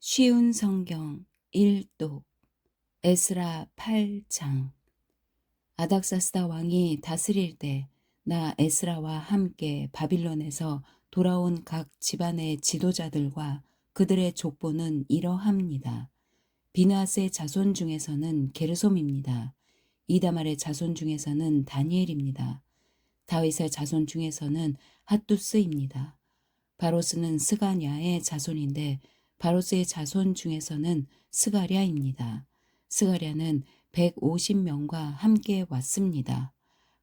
쉬운 성경 1독 에스라 8장. 아닥사스다 왕이 다스릴 때 나 에스라와 함께 바빌론에서 돌아온 각 집안의 지도자들과 그들의 족보는 이러합니다. 비느하스의 자손 중에서는 게르솜입니다. 이다말의 자손 중에서는 다니엘입니다. 다윗의 자손 중에서는 핫두스입니다. 바로스는 스가냐의 자손인데 바로스의 자손 중에서는 스가랴입니다. 스가랴는 150명과 함께 왔습니다.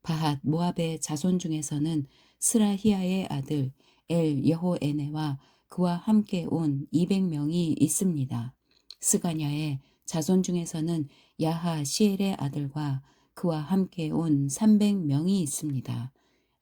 바핫 모압의 자손 중에서는 스라히아의 아들 엘 여호에네와 그와 함께 온 200명이 있습니다. 스가냐의 자손 중에서는 야하 시엘의 아들과 그와 함께 온 300명이 있습니다.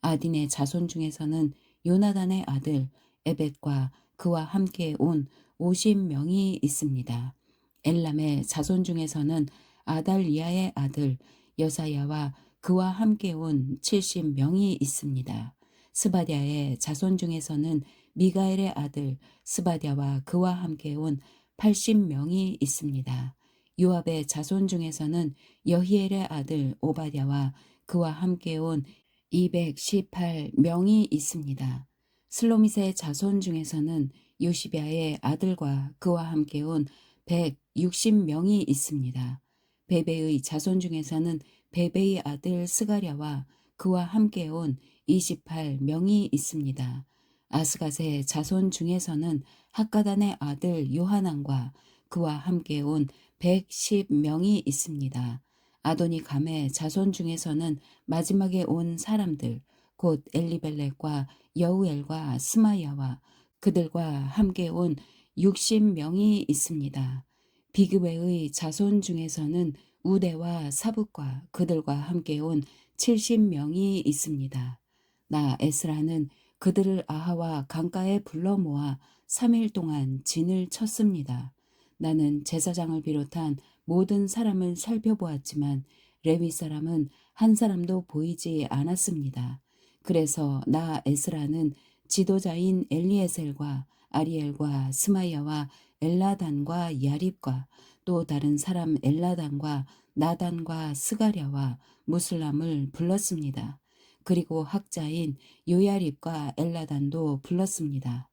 아딘의 자손 중에서는 요나단의 아들 에벳과 그와 함께 온 50명이 있습니다. 엘람의 자손 중에서는 아달리아의 아들 여사야와 그와 함께 온 70명이 있습니다. 스바디아의 자손 중에서는 미가엘의 아들 스바디아와 그와 함께 온 80명이 있습니다. 요압의 자손 중에서는 여히엘의 아들 오바댜와 그와 함께 온 218명이 있습니다. 슬로미세의 자손 중에서는 요시비아의 아들과 그와 함께 온 160명이 있습니다. 베베의 자손 중에서는 베베의 아들 스가랴와 그와 함께 온 28명이 있습니다. 아스갓의 자손 중에서는 학가단의 아들 요하난과 그와 함께 온 110명이 있습니다. 아도니 감의 자손 중에서는 마지막에 온 사람들 곧 엘리벨렉과 여우엘과 스마야와 그들과 함께 온 60명이 있습니다. 비그웨의 자손 중에서는 우대와 사붓과 그들과 함께 온 70명이 있습니다. 나 에스라는 그들을 아하와 강가에 불러 모아 3일 동안 진을 쳤습니다. 나는 제사장을 비롯한 모든 사람을 살펴보았지만 레위 사람은 한 사람도 보이지 않았습니다. 그래서 나 에스라는 지도자인 엘리에셀과 아리엘과 스마야와 엘라단과 야립과 또 다른 사람 엘라단과 나단과 스가랴와 무슬람을 불렀습니다. 그리고 학자인 요야립과 엘라단도 불렀습니다.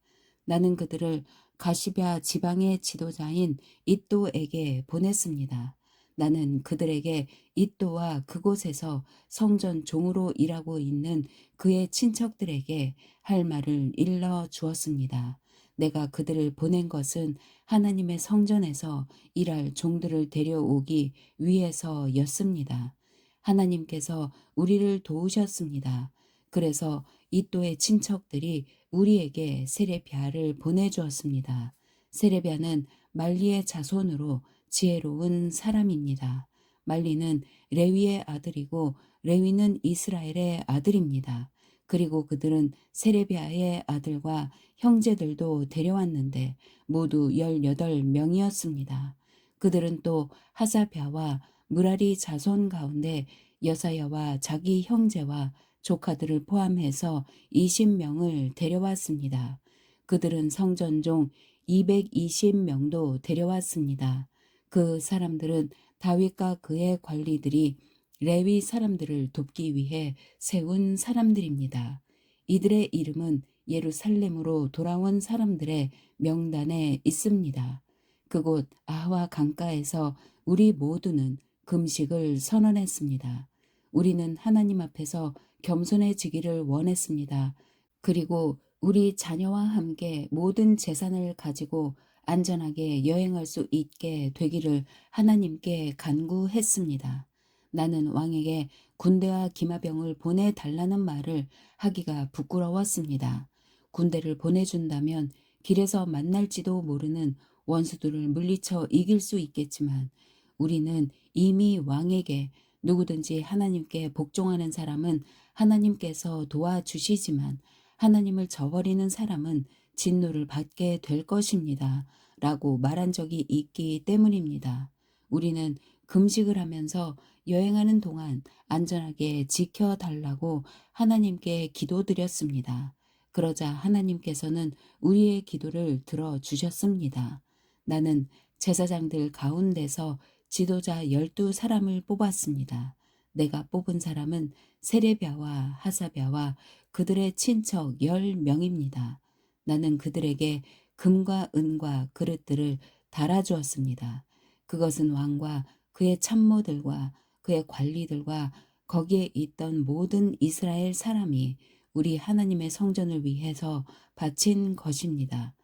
나는 그들을 가시럇 지방의 지도자인 이또에게 보냈습니다. 나는 그들에게 이또와 그곳에서 성전 종으로 일하고 있는 그의 친척들에게 할 말을 일러 주었습니다. 내가 그들을 보낸 것은 하나님의 성전에서 일할 종들을 데려오기 위해서였습니다. 하나님께서 우리를 도우셨습니다. 그래서 이또의 친척들이 우리에게 세레비아를 보내주었습니다. 세레비아는 말리의 자손으로 지혜로운 사람입니다. 말리는 레위의 아들이고 레위는 이스라엘의 아들입니다. 그리고 그들은 세레비아의 아들과 형제들도 데려왔는데 모두 18명이었습니다. 그들은 또 하사랴와 무라리 자손 가운데 여사야와 자기 형제와 조카들을 포함해서 20명을 데려왔습니다. 그들은 성전종 220명도 데려왔습니다. 그 사람들은 다윗과 그의 관리들이 레위 사람들을 돕기 위해 세운 사람들입니다. 이들의 이름은 예루살렘으로 돌아온 사람들의 명단에 있습니다. 그곳 아와 강가에서 우리 모두는 금식을 선언했습니다. 우리는 하나님 앞에서 겸손해지기를 원했습니다. 그리고 우리 자녀와 함께 모든 재산을 가지고 안전하게 여행할 수 있게 되기를 하나님께 간구했습니다. 나는 왕에게 군대와 기마병을 보내달라는 말을 하기가 부끄러웠습니다. 군대를 보내준다면 길에서 만날지도 모르는 원수들을 물리쳐 이길 수 있겠지만 우리는 이미 왕에게 누구든지 하나님께 복종하는 사람은 하나님께서 도와주시지만 하나님을 저버리는 사람은 진노를 받게 될 것입니다. 라고 말한 적이 있기 때문입니다. 우리는 금식을 하면서 여행하는 동안 안전하게 지켜달라고 하나님께 기도드렸습니다. 그러자 하나님께서는 우리의 기도를 들어주셨습니다. 나는 제사장들 가운데서 지도자 12사람을 뽑았습니다. 내가 뽑은 사람은 세레비아와 하사랴와 그들의 친척 10명입니다. 나는 그들에게 금과 은과 그릇들을 달아주었습니다. 그것은 왕과 그의 참모들과 그의 관리들과 거기에 있던 모든 이스라엘 사람이 우리 하나님의 성전을 위해서 바친 것입니다.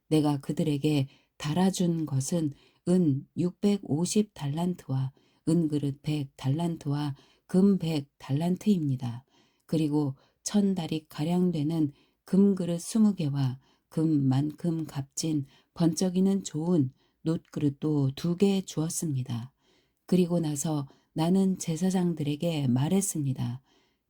내가 그들에게 달아준 것은 은 650달란트와 은그릇 100달란트와 금 100달란트입니다. 그리고 1000다리 가량 되는 금그릇 20개와 금만큼 값진 번쩍이는 좋은 놋그릇도 2개 주었습니다. 그리고 나서 나는 제사장들에게 말했습니다.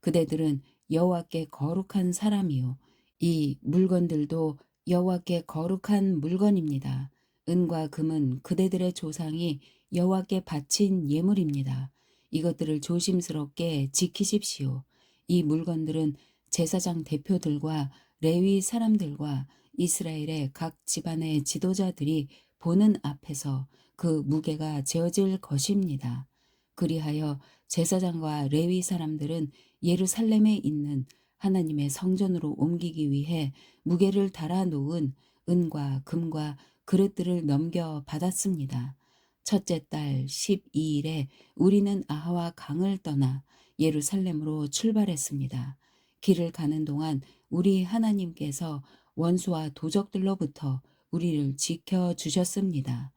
그대들은 여호와께 거룩한 사람이요 이 물건들도 여호와께 거룩한 물건입니다. 은과 금은 그대들의 조상이 여호와께 바친 예물입니다. 이것들을 조심스럽게 지키십시오. 이 물건들은 제사장 대표들과 레위 사람들과 이스라엘의 각 집안의 지도자들이 보는 앞에서 그 무게가 재어질 것입니다. 그리하여 제사장과 레위 사람들은 예루살렘에 있는 하나님의 성전으로 옮기기 위해 무게를 달아 놓은 은과 금과 그릇들을 넘겨 받았습니다. 첫째 달 12일에 우리는 아하와 강을 떠나 예루살렘으로 출발했습니다. 길을 가는 동안 우리 하나님께서 원수와 도적들로부터 우리를 지켜 주셨습니다.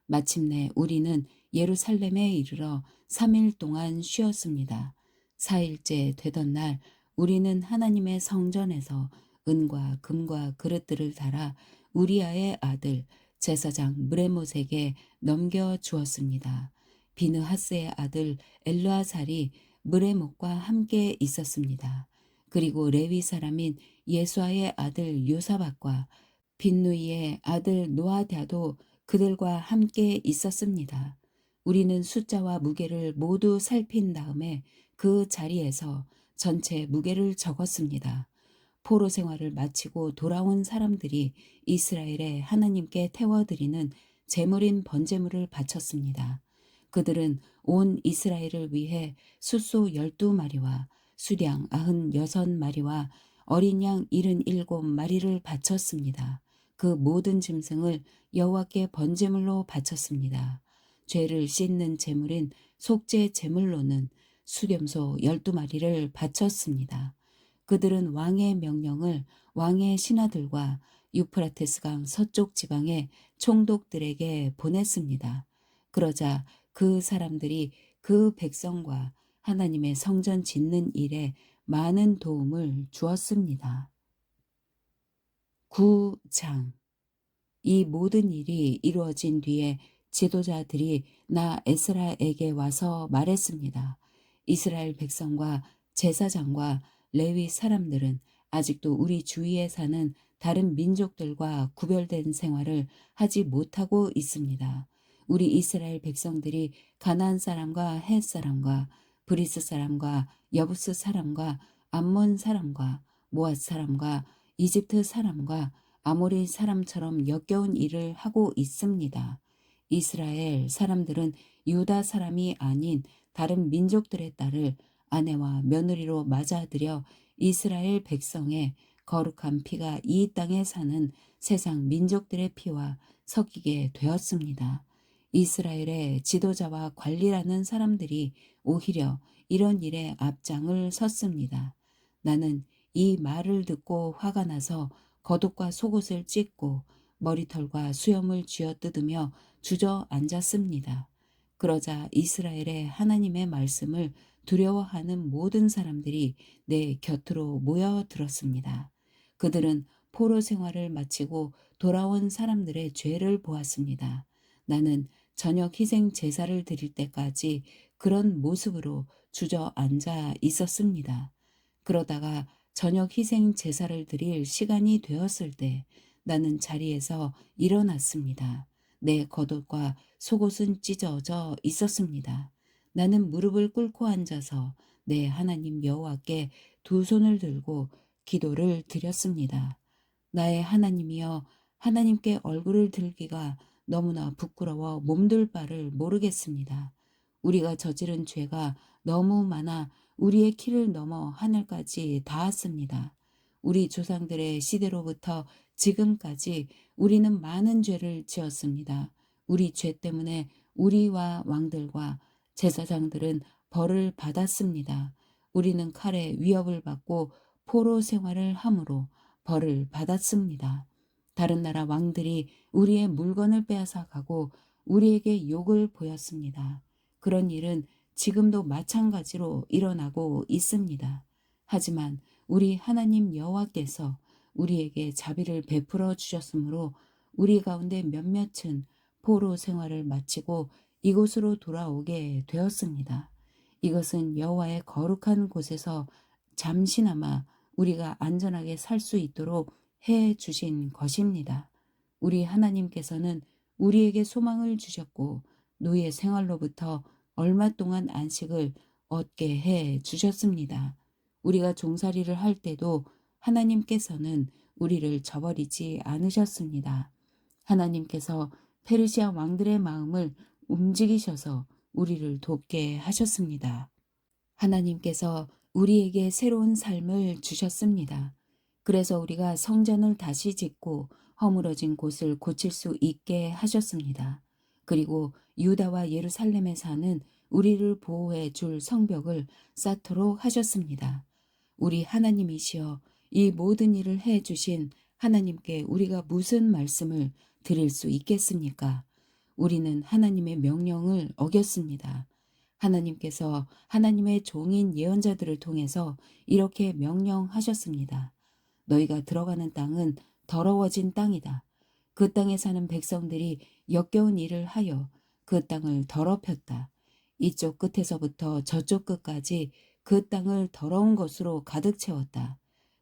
마침내 우리는 예루살렘에 이르러 3일 동안 쉬었습니다. 4일째 되던 날 우리는 하나님의 성전에서 은과 금과 그릇들을 달아 우리아의 아들 제사장 무레못에게 넘겨 주었습니다. 비느하스의 아들 엘르아살이 무레못과 함께 있었습니다. 그리고 레위 사람인 예수아의 아들 요사박과 빈누이의 아들 노아랴도 그들과 함께 있었습니다. 우리는 숫자와 무게를 모두 살핀 다음에 그 자리에서 전체 무게를 적었습니다. 포로 생활을 마치고 돌아온 사람들이 이스라엘의 하나님께 태워드리는 제물인 번제물을 바쳤습니다. 그들은 온 이스라엘을 위해 숫소 12마리와 수량 96마리와 어린 양 77마리를 바쳤습니다. 그 모든 짐승을 여호와께 번제물로 바쳤습니다. 죄를 씻는 제물인 속죄 제물로는 수렴소 12마리를 바쳤습니다. 그들은 왕의 명령을 왕의 신하들과 유프라테스강 서쪽 지방의 총독들에게 보냈습니다. 그러자 그 사람들이 그 백성과 하나님의 성전 짓는 일에 많은 도움을 주었습니다. 9장 이 모든 일이 이루어진 뒤에 지도자들이 나 에스라에게 와서 말했습니다. 이스라엘 백성과 제사장과 레위 사람들은 아직도 우리 주위에 사는 다른 민족들과 구별된 생활을 하지 못하고 있습니다. 우리 이스라엘 백성들이 가나안 사람과 헷 사람과 브리스 사람과 여부스 사람과 암몬 사람과 모앗 사람과 이집트 사람과 아모리 사람처럼 역겨운 일을 하고 있습니다. 이스라엘 사람들은 유다 사람이 아닌 다른 민족들의 딸을 아내와 며느리로 맞아들여 이스라엘 백성의 거룩한 피가 이 땅에 사는 세상 민족들의 피와 섞이게 되었습니다. 이스라엘의 지도자와 관리라는 사람들이 오히려 이런 일에 앞장을 섰습니다. 나는 이 말을 듣고 화가 나서 겉옷과 속옷을 찢고 머리털과 수염을 쥐어뜯으며 주저앉았습니다. 그러자 이스라엘의 하나님의 말씀을 두려워하는 모든 사람들이 내 곁으로 모여들었습니다. 그들은 포로 생활을 마치고 돌아온 사람들의 죄를 보았습니다. 나는 저녁 희생 제사를 드릴 때까지 그런 모습으로 주저앉아 있었습니다. 그러다가 저녁 희생 제사를 드릴 시간이 되었을 때 나는 자리에서 일어났습니다. 내 겉옷과 속옷은 찢어져 있었습니다. 나는 무릎을 꿇고 앉아서 내 하나님 여호와께 두 손을 들고 기도를 드렸습니다. 나의 하나님이여, 하나님께 얼굴을 들기가 너무나 부끄러워 몸둘 바를 모르겠습니다. 우리가 저지른 죄가 너무 많아 우리의 키를 넘어 하늘까지 닿았습니다. 우리 조상들의 시대로부터 지금까지 우리는 많은 죄를 지었습니다. 우리 죄 때문에 우리와 왕들과 제사장들은 벌을 받았습니다. 우리는 칼에 위협을 받고 포로 생활을 함으로 벌을 받았습니다. 다른 나라 왕들이 우리의 물건을 빼앗아 가고 우리에게 욕을 보였습니다. 그런 일은 지금도 마찬가지로 일어나고 있습니다. 하지만 우리 하나님 여호와께서 우리에게 자비를 베풀어 주셨으므로 우리 가운데 몇몇은 포로 생활을 마치고 이곳으로 돌아오게 되었습니다. 이것은 여호와의 거룩한 곳에서 잠시나마 우리가 안전하게 살 수 있도록 해 주신 것입니다. 우리 하나님께서는 우리에게 소망을 주셨고 노예 생활로부터 얼마 동안 안식을 얻게 해 주셨습니다. 우리가 종살이를 할 때도 하나님께서는 우리를 저버리지 않으셨습니다. 하나님께서 페르시아 왕들의 마음을 움직이셔서 우리를 돕게 하셨습니다. 하나님께서 우리에게 새로운 삶을 주셨습니다. 그래서 우리가 성전을 다시 짓고 허물어진 곳을 고칠 수 있게 하셨습니다. 그리고 유다와 예루살렘에 사는 우리를 보호해 줄 성벽을 쌓도록 하셨습니다. 우리 하나님이시여 이 모든 일을 해 주신 하나님께 우리가 무슨 말씀을 드릴 수 있겠습니까? 우리는 하나님의 명령을 어겼습니다. 하나님께서 하나님의 종인 예언자들을 통해서 이렇게 명령하셨습니다. 너희가 들어가는 땅은 더러워진 땅이다. 그 땅에 사는 백성들이 역겨운 일을 하여 그 땅을 더럽혔다. 이쪽 끝에서부터 저쪽 끝까지 그 땅을 더러운 것으로 가득 채웠다.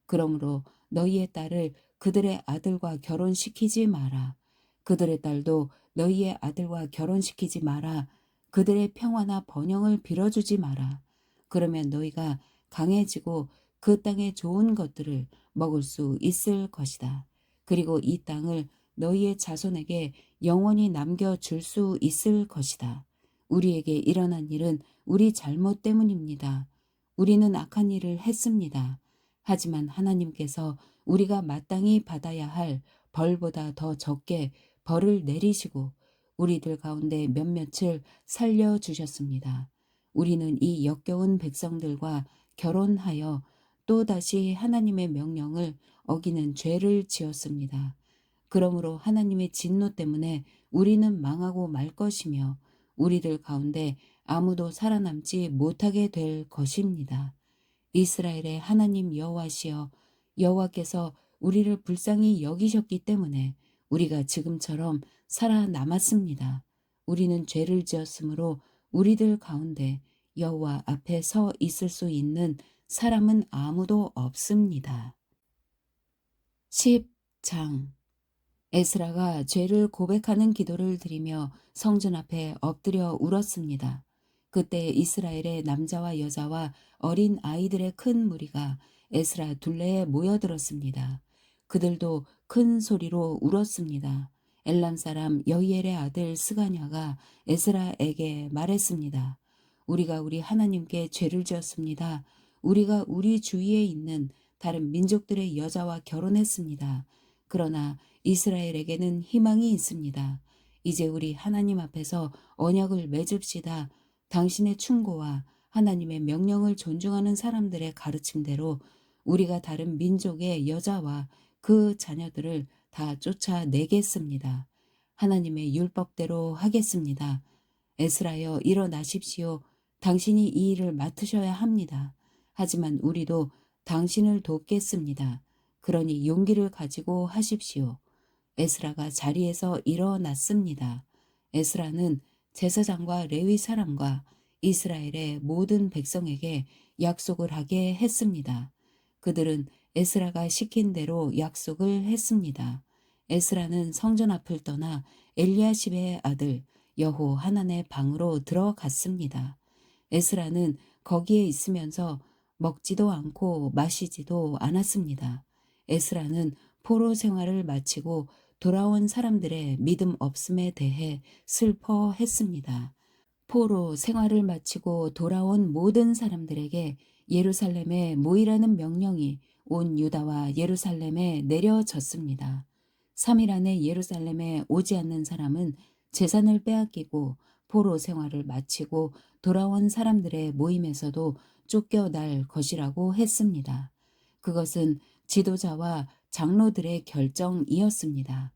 그러므로 너희의 딸을 그들의 아들과 결혼시키지 마라. 그들의 딸도 너희의 아들과 결혼시키지 마라. 그들의 평화나 번영을 빌어주지 마라. 그러면 너희가 강해지고 그 땅의 좋은 것들을 먹을 수 있을 것이다. 그리고 이 땅을 너희의 자손에게 영원히 남겨줄 수 있을 것이다. 우리에게 일어난 일은 우리 잘못 때문입니다. 우리는 악한 일을 했습니다. 하지만 하나님께서 우리가 마땅히 받아야 할 벌보다 더 적게 벌을 내리시고 우리들 가운데 몇몇을 살려주셨습니다. 우리는 이 역겨운 백성들과 결혼하여 또다시 하나님의 명령을 어기는 죄를 지었습니다. 그러므로 하나님의 진노 때문에 우리는 망하고 말 것이며 우리들 가운데 아무도 살아남지 못하게 될 것입니다. 이스라엘의 하나님 여호와시여 여호와께서 우리를 불쌍히 여기셨기 때문에 우리가 지금처럼 살아남았습니다. 우리는 죄를 지었으므로 우리들 가운데 여호와 앞에 서 있을 수 있는 사람은 아무도 없습니다. 10장 에스라가 죄를 고백하는 기도를 드리며 성전 앞에 엎드려 울었습니다. 그때 이스라엘의 남자와 여자와 어린 아이들의 큰 무리가 에스라 둘레에 모여들었습니다. 그들도 큰 소리로 울었습니다. 엘람 사람 여히엘의 아들 스가냐가 에스라에게 말했습니다. 우리가 우리 하나님께 죄를 지었습니다. 우리가 우리 주위에 있는 다른 민족들의 여자와 결혼했습니다. 그러나 이스라엘에게는 희망이 있습니다. 이제 우리 하나님 앞에서 언약을 맺읍시다. 당신의 충고와 하나님의 명령을 존중하는 사람들의 가르침대로 우리가 다른 민족의 여자와 그 자녀들을 다 쫓아내겠습니다. 하나님의 율법대로 하겠습니다. 에스라여 일어나십시오. 당신이 이 일을 맡으셔야 합니다. 하지만 우리도 당신을 돕겠습니다. 그러니 용기를 가지고 하십시오. 에스라가 자리에서 일어났습니다. 에스라는 제사장과 레위 사람과 이스라엘의 모든 백성에게 약속을 하게 했습니다. 그들은 에스라가 시킨 대로 약속을 했습니다. 에스라는 성전 앞을 떠나 엘리야십의 아들 여호하난의 방으로 들어갔습니다. 에스라는 거기에 있으면서 먹지도 않고 마시지도 않았습니다. 에스라는 포로 생활을 마치고 돌아온 사람들의 믿음 없음에 대해 슬퍼했습니다. 포로 생활을 마치고 돌아온 모든 사람들에게 예루살렘에 모이라는 명령이 온 유다와 예루살렘에 내려졌습니다. 3일 안에 예루살렘에 오지 않는 사람은 재산을 빼앗기고 포로 생활을 마치고 돌아온 사람들의 모임에서도 쫓겨날 것이라고 했습니다. 그것은 지도자와 장로들의 결정이었습니다.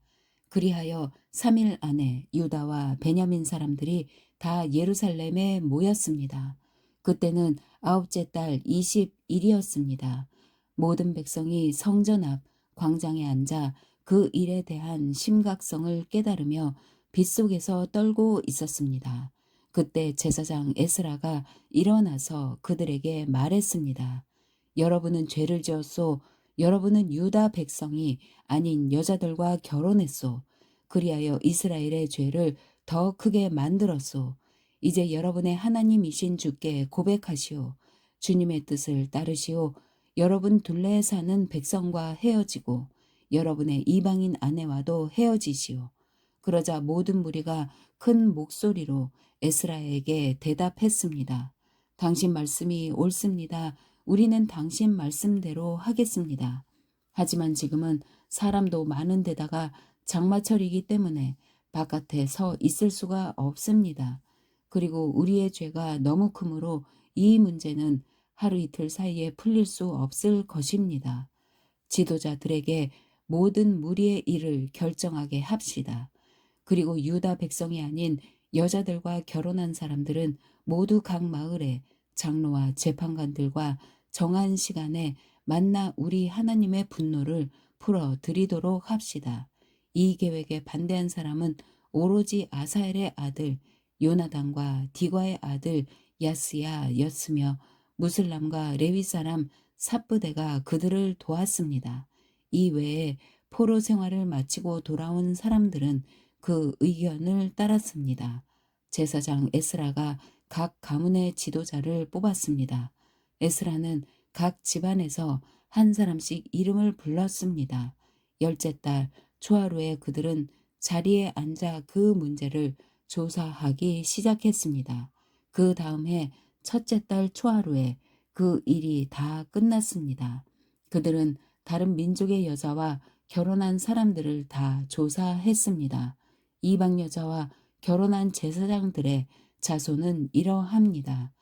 그리하여 3일 안에 유다와 베냐민 사람들이 다 예루살렘에 모였습니다. 그때는 아홉째 달 20일이었습니다. 모든 백성이 성전 앞 광장에 앉아 그 일에 대한 심각성을 깨달으며 빗속에서 떨고 있었습니다. 그때 제사장 에스라가 일어나서 그들에게 말했습니다. 여러분은 죄를 지었소. 여러분은 유다 백성이 아닌 여자들과 결혼했소. 그리하여 이스라엘의 죄를 더 크게 만들었소. 이제 여러분의 하나님이신 주께 고백하시오. 주님의 뜻을 따르시오. 여러분 둘레에 사는 백성과 헤어지고 여러분의 이방인 아내와도 헤어지시오. 그러자 모든 무리가 큰 목소리로 에스라에게 대답했습니다. 당신 말씀이 옳습니다. 우리는 당신 말씀대로 하겠습니다. 하지만 지금은 사람도 많은 데다가 장마철이기 때문에 바깥에 서 있을 수가 없습니다. 그리고 우리의 죄가 너무 크므로 이 문제는 하루 이틀 사이에 풀릴 수 없을 것입니다. 지도자들에게 모든 무리의 일을 결정하게 합시다. 그리고 유다 백성이 아닌 여자들과 결혼한 사람들은 모두 각 마을에 장로와 재판관들과 정한 시간에 만나 우리 하나님의 분노를 풀어드리도록 합시다. 이 계획에 반대한 사람은 오로지 아사엘의 아들 요나단과 디과의 아들 야스야였으며 무슬람과 레위 사람 삽브데가 그들을 도왔습니다. 이 외에 포로 생활을 마치고 돌아온 사람들은 그 의견을 따랐습니다. 제사장 에스라가 각 가문의 지도자를 뽑았습니다. 에스라는 각 집안에서 한 사람씩 이름을 불렀습니다. 열째 달 초하루에 그들은 자리에 앉아 그 문제를 조사하기 시작했습니다. 그 다음 해 첫째 달 초하루에 그 일이 다 끝났습니다. 그들은 다른 민족의 여자와 결혼한 사람들을 다 조사했습니다. 이방 여자와 결혼한 제사장들의 자손은 이러합니다.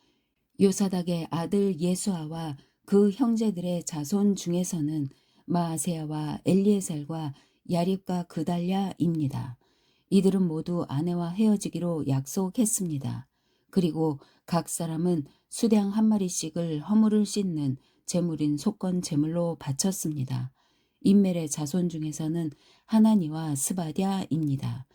요사닥의 아들 예수아와 그 형제들의 자손 중에서는 마아세야와 엘리에셀과 야립과 그달랴입니다. 이들은 모두 아내와 헤어지기로 약속했습니다. 그리고 각 사람은 수량 한 마리씩을 허물을 씻는 제물인 속건 제물로 바쳤습니다. 인멜의 자손 중에서는 하나니와 스바랴입니다.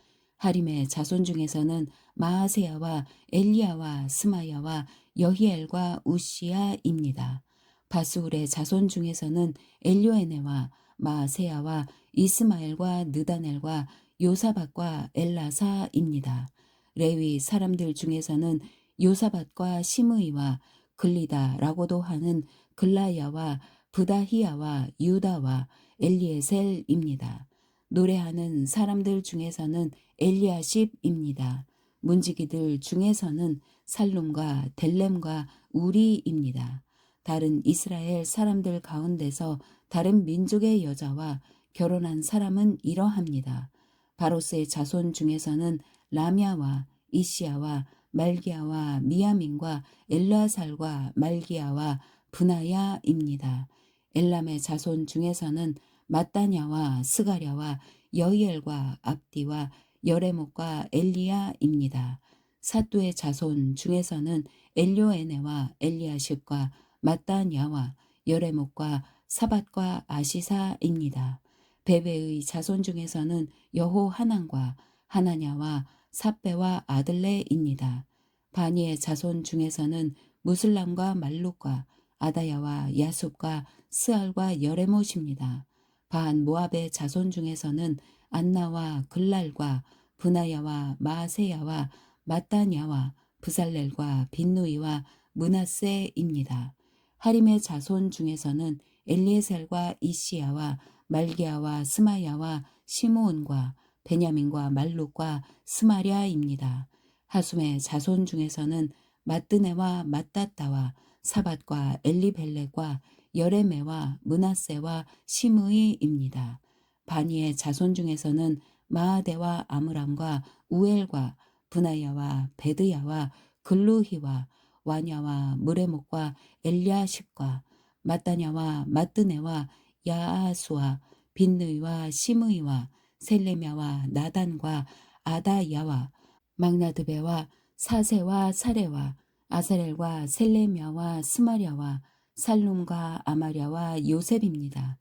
하림의 자손 중에서는 마아세야와 엘리야와 스마야와 여히엘과 우시야입니다. 바스울의 자손 중에서는 엘요에네와 마아세야와 이스마엘과 느다넬과 요사밧과 엘라사입니다. 레위 사람들 중에서는 요사밧과 시므이와 글리다라고도 하는 글라야와 부다히야와 유다와 엘리에셀입니다. 노래하는 사람들 중에서는 엘리아십입니다. 문지기들 중에서는 살룸과 델렘과 우리입니다. 다른 이스라엘 사람들 가운데서 다른 민족의 여자와 결혼한 사람은 이러합니다. 바로스의 자손 중에서는 라미아와 이시야와 말기야와 미야민과 엘라살과 말기야와 브나야입니다. 엘람의 자손 중에서는 마따냐와 스가랴와 여이엘과 압디와 여레목과 엘리야입니다. 사뚜의 자손 중에서는 엘요에네와 엘리아십과 마따냐와 여레목과 사밧과 아시사입니다. 베베의 자손 중에서는 여호하난과 하나냐와 삽베와 아들레입니다. 바니의 자손 중에서는 무슬람과 말룩과 아다야와 야숲과 스알과 여레못입니다. 반 모압의 자손 중에서는 안나와 글랄과 브나야와 마세야와 마따냐와 브살렐과 빈누이와 문하세입니다. 하림의 자손 중에서는 엘리에셀과 이시야와 말기야와 스마야와 시므온과 베냐민과 말룩과 스마랴입니다. 하숨의 자손 중에서는 마뜨네와 마따따와 사밧과 엘리벨렉과 여레메와 므낫세와 시므이입니다. 바니의 자손 중에서는 마아데와 아므람과 우엘과 브나야와 베드야와 글루히와 와냐와 무레목과 엘리아십과 마따냐와 마뜨네와 야아수와 빈느이와 시므이와 셀레мя와 나단과 아다야와 막나드베와 사세와 사레와 아사렐과 셀레мя와 스마랴와 살룸과 아마랴와 요셉입니다.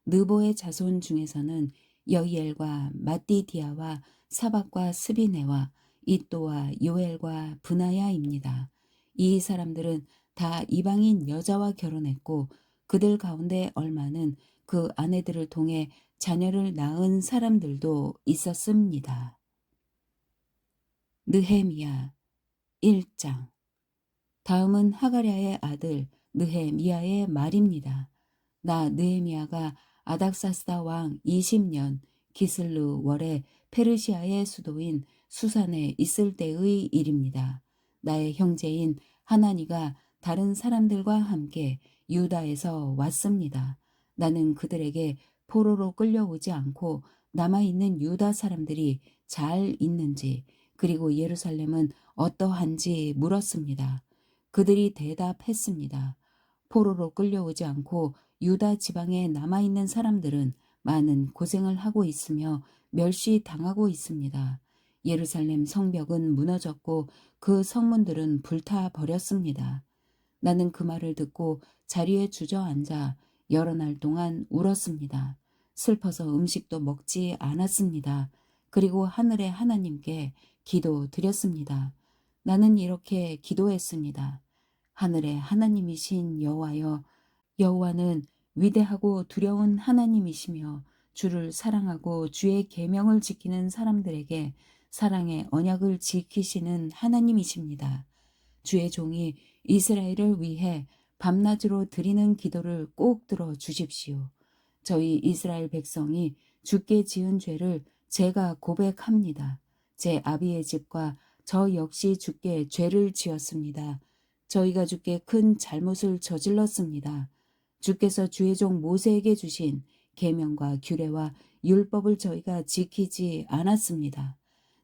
느보의 자손 중에서는 여이엘과 마띠디아와 사박과 스비네와 이또와 요엘과 브나야입니다. 이 사람들은 다 이방인 여자와 결혼했고 그들 가운데 얼마는 그 아내들을 통해 자녀를 낳은 사람들도 있었습니다. 느헤미야 1장. 다음은 하가랴의 아들 느헤미야의 말입니다. 나 느헤미야가 아닥사스다 왕 20년 기슬루 월에 페르시아의 수도인 수산에 있을 때의 일입니다. 나의 형제인 하나니가 다른 사람들과 함께 유다에서 왔습니다. 나는 그들에게 포로로 끌려오지 않고 남아있는 유다 사람들이 잘 있는지 그리고 예루살렘은 어떠한지 물었습니다. 그들이 대답했습니다. 포로로 끌려오지 않고 유다 지방에 남아있는 사람들은 많은 고생을 하고 있으며 멸시당하고 있습니다. 예루살렘 성벽은 무너졌고 그 성문들은 불타 버렸습니다. 나는 그 말을 듣고 자리에 주저앉아 여러 날 동안 울었습니다. 슬퍼서 음식도 먹지 않았습니다. 그리고 하늘의 하나님께 기도드렸습니다. 나는 이렇게 기도했습니다. 하늘의 하나님이신 여호와여, 여호와는 위대하고 두려운 하나님이시며 주를 사랑하고 주의 계명을 지키는 사람들에게 사랑의 언약을 지키시는 하나님이십니다. 주의 종이 이스라엘을 위해 밤낮으로 드리는 기도를 꼭 들어 주십시오. 저희 이스라엘 백성이 주께 지은 죄를 제가 고백합니다. 제 아비의 집과 저 역시 주께 죄를 지었습니다. 저희가 주께 큰 잘못을 저질렀습니다. 주께서 주의 종 모세에게 주신 계명과 규례와 율법을 저희가 지키지 않았습니다.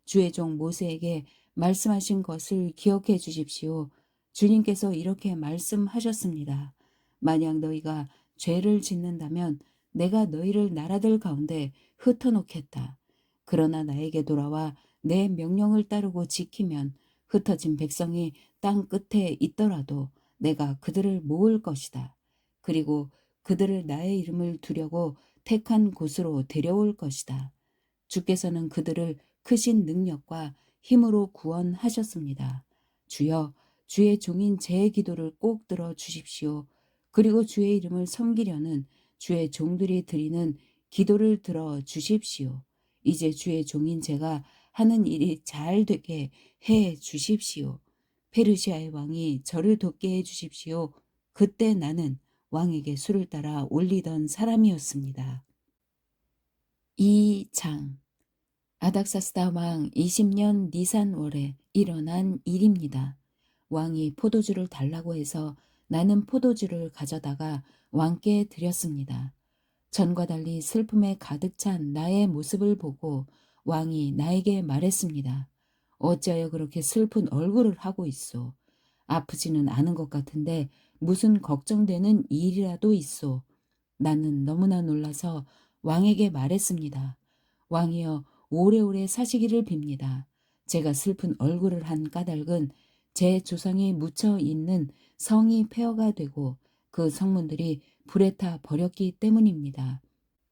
주의 종 모세에게 말씀하신 것을 기억해 주십시오. 주님께서 이렇게 말씀하셨습니다. 만약 너희가 죄를 짓는다면 내가 너희를 나라들 가운데 흩어놓겠다. 그러나 나에게 돌아와 내 명령을 따르고 지키면 흩어진 백성이 땅 끝에 있더라도 내가 그들을 모을 것이다. 그리고 그들을 나의 이름을 두려고 택한 곳으로 데려올 것이다. 주께서는 그들을 크신 능력과 힘으로 구원하셨습니다. 주여, 주의 종인 제 기도를 꼭 들어 주십시오. 그리고 주의 이름을 섬기려는 주의 종들이 드리는 기도를 들어 주십시오. 이제 주의 종인 제가 하는 일이 잘 되게 해 주십시오. 페르시아의 왕이 저를 돕게 해 주십시오. 그때 나는 왕에게 수를 따라 올리던 사람이었습니다. 2장. 아닥사스다 왕 20년 니산월에 일어난 일입니다. 왕이 포도주를 달라고 해서 나는 포도주를 가져다가 왕께 드렸습니다. 전과 달리 슬픔에 가득 찬 나의 모습을 보고 왕이 나에게 말했습니다. 어찌하여 그렇게 슬픈 얼굴을 하고 있소? 아프지는 않은 것 같은데 무슨 걱정되는 일이라도 있소? 나는 너무나 놀라서 왕에게 말했습니다. 왕이여, 오래오래 사시기를 빕니다. 제가 슬픈 얼굴을 한 까닭은 제 조상이 묻혀 있는 성이 폐허가 되고 그 성문들이 불에 타 버렸기 때문입니다.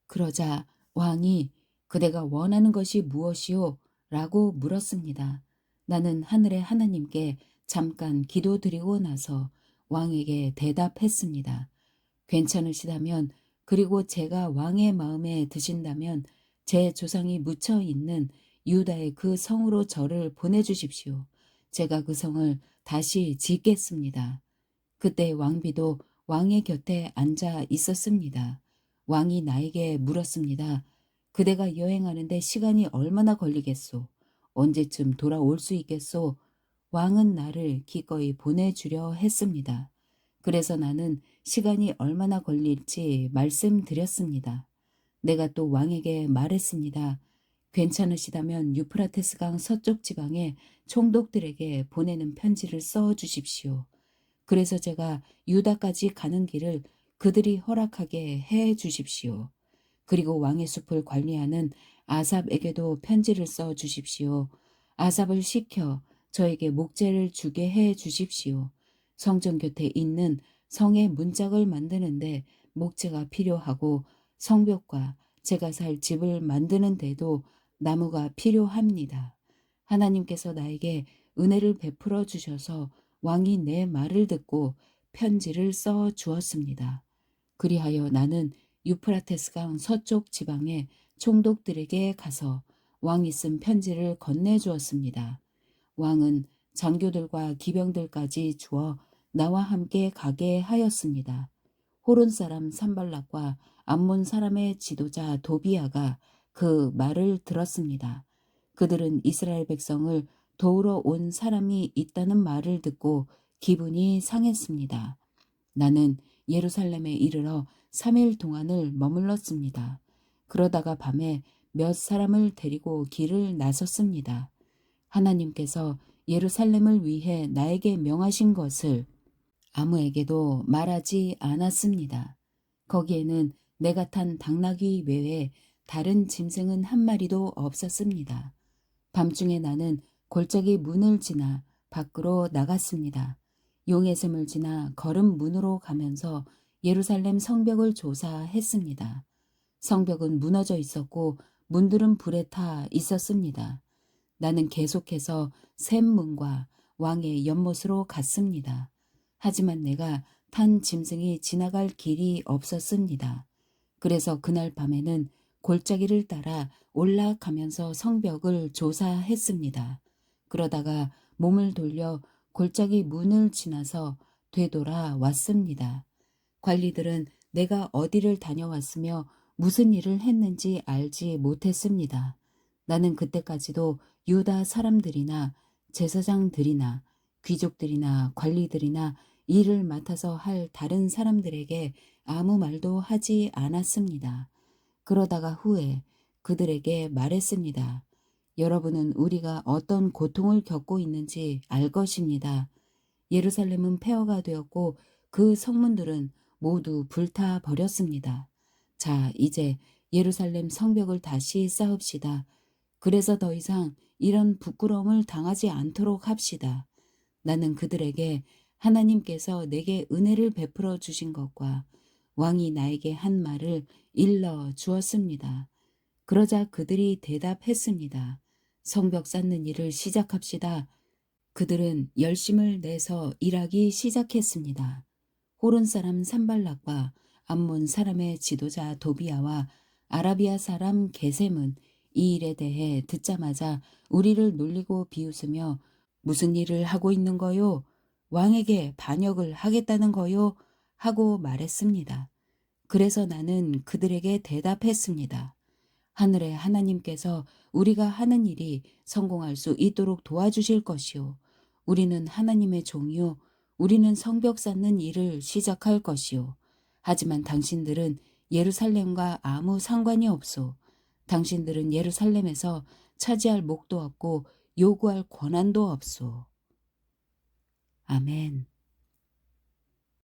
그러자 왕이 그대가 원하는 것이 무엇이오? 라고 물었습니다. 나는 하늘의 하나님께 잠깐 기도드리고 나서 왕에게 대답했습니다. 괜찮으시다면 그리고 제가 왕의 마음에 드신다면 제 조상이 묻혀 있는 유다의 그 성으로 저를 보내주십시오. 제가 그 성을 다시 짓겠습니다. 그때 왕비도 왕의 곁에 앉아 있었습니다. 왕이 나에게 물었습니다. 그대가 여행하는데 시간이 얼마나 걸리겠소? 언제쯤 돌아올 수 있겠소? 왕은 나를 기꺼이 보내주려 했습니다. 그래서 나는 시간이 얼마나 걸릴지 말씀드렸습니다. 내가 또 왕에게 말했습니다. 괜찮으시다면 유프라테스 강 서쪽 지방의 총독들에게 보내는 편지를 써 주십시오. 그래서 제가 유다까지 가는 길을 그들이 허락하게 해 주십시오. 그리고 왕의 숲을 관리하는 아삽에게도 편지를 써 주십시오. 아삽을 시켜 저에게 목재를 주게 해 주십시오. 성전 곁에 있는 성의 문짝을 만드는데 목재가 필요하고 성벽과 제가 살 집을 만드는 데도 나무가 필요합니다. 하나님께서 나에게 은혜를 베풀어 주셔서 왕이 내 말을 듣고 편지를 써 주었습니다. 그리하여 나는 유프라테스 강 서쪽 지방의 총독들에게 가서 왕이 쓴 편지를 건네주었습니다. 왕은 장교들과 기병들까지 주어 나와 함께 가게 하였습니다. 호론 사람 산발락과 암몬 사람의 지도자 도비아가 그 말을 들었습니다. 그들은 이스라엘 백성을 도우러 온 사람이 있다는 말을 듣고 기분이 상했습니다. 나는 예루살렘에 이르러 3일 동안을 머물렀습니다. 그러다가 밤에 몇 사람을 데리고 길을 나섰습니다. 하나님께서 예루살렘을 위해 나에게 명하신 것을 아무에게도 말하지 않았습니다. 거기에는 내가 탄 당나귀 외에 다른 짐승은 한 마리도 없었습니다. 밤중에 나는 골짜기 문을 지나 밖으로 나갔습니다. 용의 샘을 지나 걸음 문으로 가면서 예루살렘 성벽을 조사했습니다. 성벽은 무너져 있었고 문들은 불에 타 있었습니다. 나는 계속해서 샘문과 왕의 연못으로 갔습니다. 하지만 내가 탄 짐승이 지나갈 길이 없었습니다. 그래서 그날 밤에는 골짜기를 따라 올라가면서 성벽을 조사했습니다. 그러다가 몸을 돌려 골짜기 문을 지나서 되돌아왔습니다. 관리들은 내가 어디를 다녀왔으며 무슨 일을 했는지 알지 못했습니다. 나는 그때까지도 유다 사람들이나 제사장들이나 귀족들이나 관리들이나 일을 맡아서 할 다른 사람들에게 아무 말도 하지 않았습니다. 그러다가 후에 그들에게 말했습니다. 여러분은 우리가 어떤 고통을 겪고 있는지 알 것입니다. 예루살렘은 폐허가 되었고 그 성문들은 모두 불타 버렸습니다. 자, 이제 예루살렘 성벽을 다시 쌓읍시다. 그래서 더 이상 이런 부끄러움을 당하지 않도록 합시다. 나는 그들에게 하나님께서 내게 은혜를 베풀어 주신 것과 왕이 나에게 한 말을 일러 주었습니다. 그러자 그들이 대답했습니다. 성벽 쌓는 일을 시작합시다. 그들은 열심을 내서 일하기 시작했습니다. 호론 사람 산발락과 암몬 사람의 지도자 도비아와 아라비아 사람 게셈은 이 일에 대해 듣자마자 우리를 놀리고 비웃으며 무슨 일을 하고 있는 거요? 왕에게 반역을 하겠다는 거요? 하고 말했습니다. 그래서 나는 그들에게 대답했습니다. 하늘의 하나님께서 우리가 하는 일이 성공할 수 있도록 도와주실 것이요. 우리는 하나님의 종이요. 우리는 성벽 쌓는 일을 시작할 것이요. 하지만 당신들은 예루살렘과 아무 상관이 없소. 당신들은 예루살렘에서 차지할 목도 없고 요구할 권한도 없소. 아멘.